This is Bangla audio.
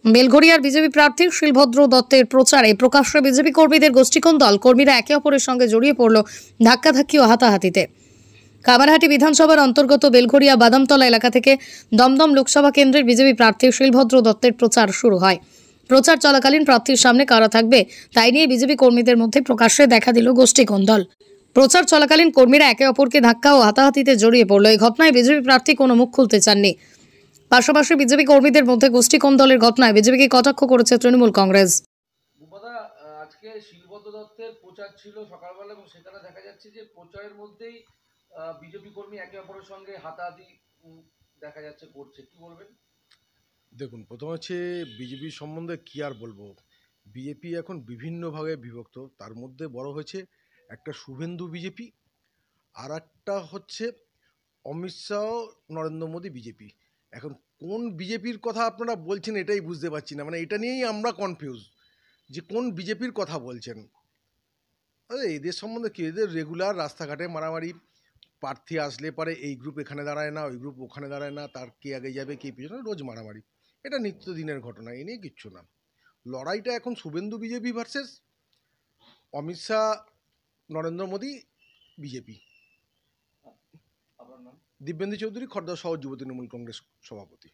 বেলঘরিয়ার বিজেপি প্রার্থী শিলভদ্র দত্তের প্রচারে প্রকাশ্যে বিজেপি কর্মীদের গোষ্ঠীকন্দল। কর্মীরা একে অপরের সঙ্গে জড়িয়ে পড়ল ধাক্কাধাক্কি ও হাতাহাতিতে। কামারহাটি বিধানসভার অন্তর্গত বেলঘরিয়া বাদামতলা এলাকা থেকে দমদম লোকসভা কেন্দ্রের বিজেপি প্রার্থী শিলভদ্র দত্তের প্রচার শুরু হয়। প্রচার চলাকালীন প্রার্থীর সামনে কারা থাকবে তাই নিয়ে বিজেপি কর্মীদের মধ্যে প্রকাশ্যে দেখা দিল গোষ্ঠীকন্দল। প্রচার চলাকালীন কর্মীরা একে অপরকে ধাক্কা ও হাতাহাতিতে জড়িয়ে পড়ল। এই ঘটনায় বিজেপি প্রার্থী কোনো মুখ খুলতে চাননি। পাশাপাশি বিজেপি কর্মীদের মধ্যে গোষ্ঠীকন্দলের ঘটনায় বিজেপিকে কটাক্ষ করেছে তৃণমূল কংগ্রেস। আজকে শিলভদ্র দত্তের প্রচার ছিল সকালবেলা এবং সেখানে দেখা যাচ্ছে যে প্রচারের মধ্যেই বিজেপি কর্মী একে অপরের সঙ্গে হাতাহাতি দেখা যাচ্ছে করছে, কি বলবেন? দেখুন, প্রথম হচ্ছে বিজেপির সম্বন্ধে কি আর বলবো। বিজেপি এখন বিভিন্নভাবে বিভক্ত। তার মধ্যে বড় হয়েছে একটা শুভেন্দু বিজেপি, আর একটা হচ্ছে অমিত শাহ নরেন্দ্র মোদী বিজেপি। এখন কোন বিজেপির কথা আপনারা বলছেন এটাই বুঝতে পারছি না। মানে এটা নিয়েই আমরা কনফিউজ যে কোন বিজেপির কথা বলছেন। আরে এদের সম্বন্ধে কি, এদের রেগুলার রাস্তাঘাটে মারামারি, প্রার্থী আসলে পারে এই গ্রুপ এখানে দাঁড়ায় না, ওই গ্রুপ ওখানে দাঁড়ায় না, তার কে আগে যাবে কে পিছনে, রোজ মারামারি। এটা নিত্যদিনের ঘটনা, এ নিয়ে কিচ্ছু না। লড়াইটা এখন Suvendu BJP versus Amit Shah Narendra Modi BJP. আপনার নাম? দিব্যেন্দু চৌধুরী, খড়দহ শহর যুব তৃণমূল কংগ্রেস সভাপতি।